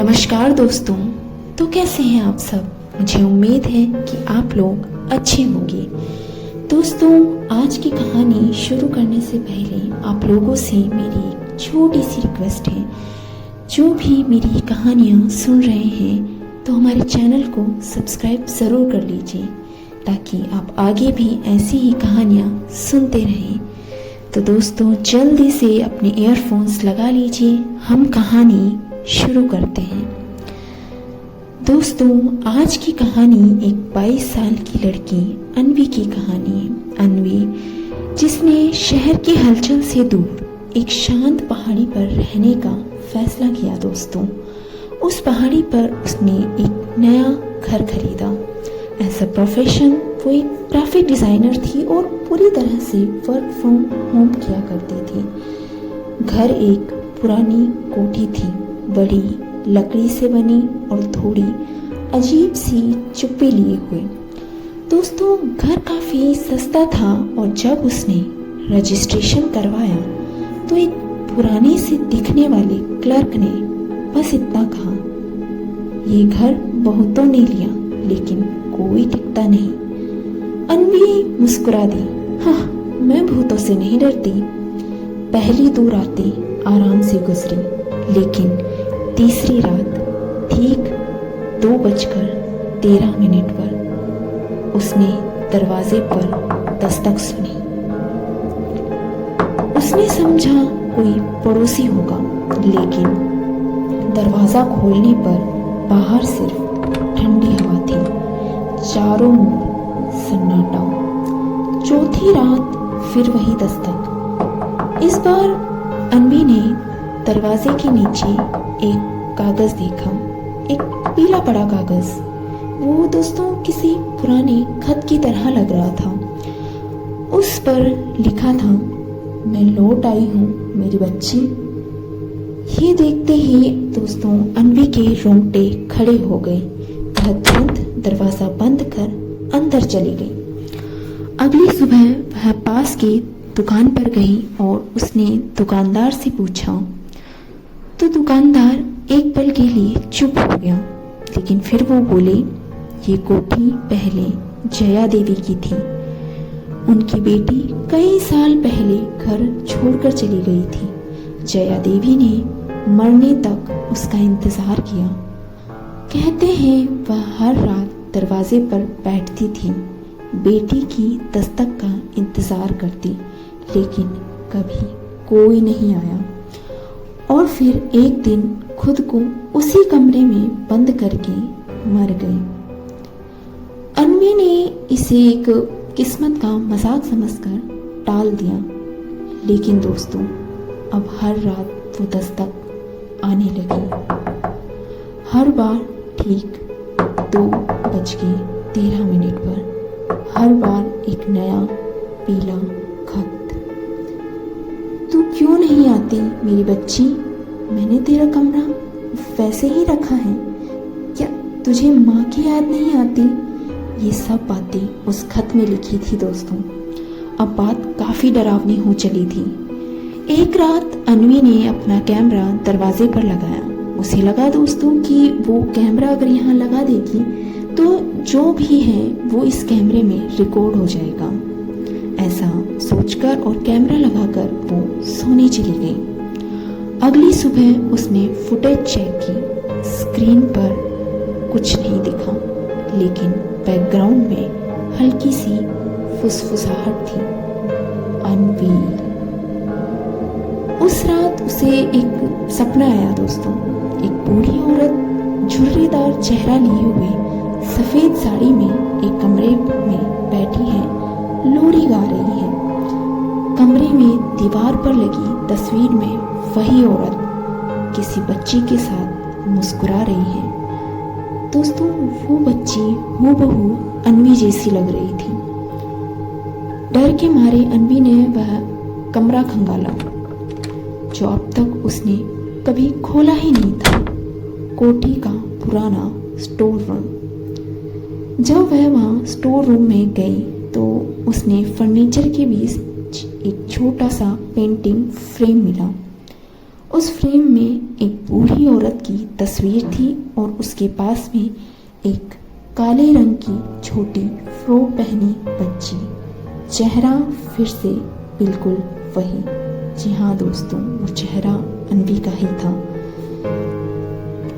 नमस्कार दोस्तों। तो कैसे हैं आप सब? मुझे उम्मीद है कि आप लोग अच्छे होंगे। दोस्तों, आज की कहानी शुरू करने से पहले आप लोगों से मेरी एक छोटी सी रिक्वेस्ट है। जो भी मेरी कहानियाँ सुन रहे हैं तो हमारे चैनल को सब्सक्राइब ज़रूर कर लीजिए ताकि आप आगे भी ऐसी ही कहानियाँ सुनते रहें। तो दोस्तों, जल्दी से अपने ईयरफोन्स लगा लीजिए, हम कहानी शुरू करते हैं। दोस्तों, आज की कहानी एक 22 साल की लड़की अन्वी की कहानी है। अन्वी, जिसने शहर की हलचल से दूर एक शांत पहाड़ी पर रहने का फैसला किया। दोस्तों, उस पहाड़ी पर उसने एक नया घर खरीदा। एज अ प्रोफेशन वो एक ग्राफिक डिज़ाइनर थी और पूरी तरह से वर्क फ्रॉम होम किया करती थी। घर एक पुरानी कोठी थी, बड़ी लकड़ी से बनी और थोड़ी अजीब सी चुप्पी लिए हुए। दोस्तों, घर काफ़ी सस्ता था और जब उसने रजिस्ट्रेशन करवाया तो एक पुराने से दिखने वाले क्लर्क ने बस इतना कहा, ये घर बहुतों ने लिया लेकिन कोई टिकता नहीं। अन्वी मुस्कुरा दी। हाँ, मैं भूतों से नहीं डरती। पहली 2 रातें आराम से गुजरी, लेकिन तीसरी रात ठीक 2:13 पर उसने दरवाजे पर दस्तक सुनी। उसने समझा कोई पड़ोसी होगा, लेकिन दरवाजा खोलने पर बाहर सिर्फ ठंडी हवा थी, चारों ओर सन्नाटा। चौथी रात फिर वही दस्तक। इस बार अन्वी ने दरवाजे के नीचे एक कागज देखा, एक पीला पड़ा कागज। वो दोस्तों किसी पुराने खत की तरह लग रहा था। उस पर लिखा था, मैं लौट आई हूँ मेरी बच्ची। ये देखते ही दोस्तों अन्वी के रोंगटे खड़े हो गए। वह तुरंत दरवाजा बंद कर अंदर चली गई। अगली सुबह वह पास की दुकान पर गई और उसने दुकानदार से पूछा तो दुकानदार एक पल के लिए चुप हो गया, लेकिन फिर वो बोले, ये कोठी पहले जया देवी की थी। उनकी बेटी कई साल पहले घर छोड़कर चली गई थी। जया देवी ने मरने तक उसका इंतजार किया। कहते हैं वह हर रात दरवाजे पर बैठती थी, बेटी की दस्तक का इंतजार करती, लेकिन कभी कोई नहीं आया। और फिर एक दिन खुद को उसी कमरे में बंद करके मर गई। अन्वी ने इसे एक किस्मत का मजाक समझकर टाल दिया, लेकिन दोस्तों अब हर रात वो दस्तक आने लगी। हर बार ठीक 2:13 पर, हर बार एक नया पीला खत। तू क्यों नहीं आती मेरी बच्ची? मैंने तेरा कमरा वैसे ही रखा है। क्या तुझे माँ की याद नहीं आती? ये सब बातें उस खत में लिखी थी। दोस्तों, अब बात काफ़ी डरावनी हो चली थी। एक रात अन्वी ने अपना कैमरा दरवाजे पर लगाया। उसे लगा दोस्तों कि वो कैमरा अगर यहाँ लगा देगी तो जो भी है वो इस कैमरे में रिकॉर्ड हो जाएगा। ऐसा सोचकर और कैमरा लगाकर वो सोने चली गई। अगली सुबह उसने फुटेज चेक की। स्क्रीन पर कुछ नहीं दिखा, लेकिन बैकग्राउंड में हल्की सी फुसफुसाहट थी। अन्वी। उस रात उसे एक सपना आया दोस्तों। एक बूढ़ी औरत झुर्रीदार चेहरा लिए हुए सफेद साड़ी में एक कमरे में बैठी है, लोरी गा रही है। कमरे में दीवार पर लगी तस्वीर में वही औरत किसी बच्ची के साथ मुस्कुरा रही है। दोस्तों, वो बच्ची हूबहू अन्वी जैसी लग रही थी। डर के मारे अन्वी ने वह कमरा खंगाला जो अब तक उसने कभी खोला ही नहीं था। कोठी का पुराना स्टोर रूम। जब वह वहाँ स्टोर रूम में गई तो उसने फर्नीचर के बीच एक छोटा सा पेंटिंग फ्रेम मिला। उस फ्रेम में एक बूढ़ी औरत की तस्वीर थी और उसके पास में एक काले रंग की छोटी फ्रॉक पहनी बच्ची। चेहरा फिर से बिल्कुल वही। जी हाँ दोस्तों, वो चेहरा अन्वी का ही था।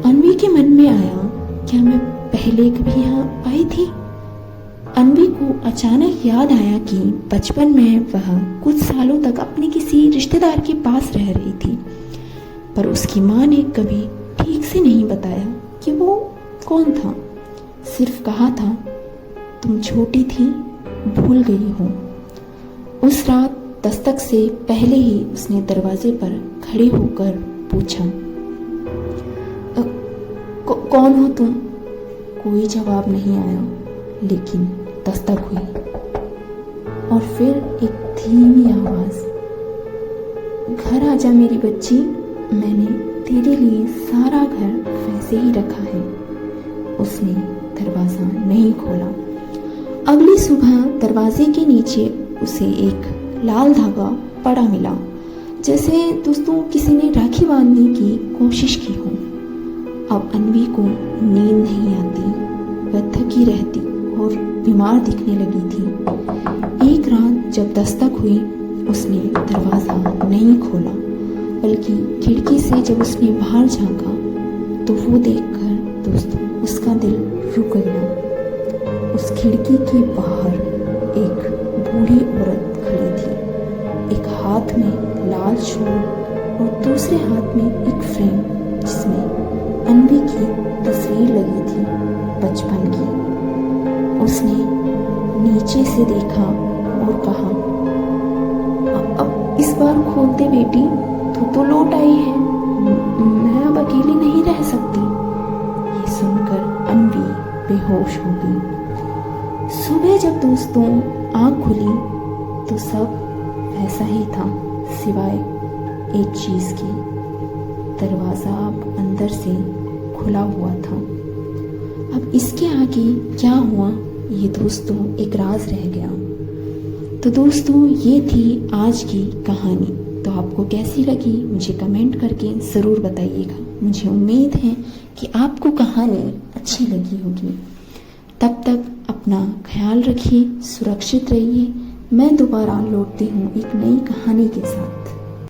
अन्वी के मन में आया, क्या मैं पहले कभी यहाँ आई थी? अन्वी को अचानक याद आया कि बचपन में वह कुछ सालों तक अपने किसी रिश्तेदार के पास रह रही थी, पर उसकी माँ ने कभी ठीक से नहीं बताया कि वो कौन था। सिर्फ कहा था, तुम छोटी थी, भूल गई हो। उस रात दस्तक से पहले ही उसने दरवाजे पर खड़े होकर पूछा, कौन हो तुम? कोई जवाब नहीं आया, लेकिन दस्तक हुई और फिर एक धीमी आवाज, घर आजा मेरी बच्ची, मैंने तेरे लिए सारा घर वैसे ही रखा है। उसने दरवाजा नहीं खोला। अगली सुबह दरवाजे के नीचे उसे एक लाल धागा पड़ा मिला, जैसे दोस्तों किसी ने राखी बांधने की कोशिश की हो। अब अन्वी को नींद नहीं आती, वह थकी रहती और बीमार दिखने लगी थी। एक रात जब दस्तक हुई, उसने दरवाज़ा नहीं खोला, बल्कि खिड़की से जब उसने बाहर झांका तो वो देखकर दोस्तों उसका दिल रुक गया। उस खिड़की के बाहर एक बूढ़ी औरत खड़ी थी, एक हाथ में लाल शॉल और दूसरे हाथ में एक फ्रेम जिसमें अन्वी की तस्वीर लगी थी बचपन की। उसने नीचे से देखा और कहा, अब इस बार खोल दे बेटी, तो लौट आई है, मैं अब अकेली नहीं रह सकती। ये सुनकर अन्वी बेहोश हो गई। सुबह जब दोस्तों आँख खुली तो सब वैसा ही था, सिवाय एक चीज़ की, दरवाज़ा अब अंदर से खुला हुआ था। अब इसके आगे क्या हुआ ये दोस्तों एक राज रह गया। तो दोस्तों ये थी आज की कहानी। तो आपको कैसी लगी मुझे कमेंट करके ज़रूर बताइएगा। मुझे उम्मीद है कि आपको कहानी अच्छी लगी होगी। तब तक अपना ख्याल रखिए, सुरक्षित रहिए। मैं दोबारा लौटती हूँ एक नई कहानी के साथ।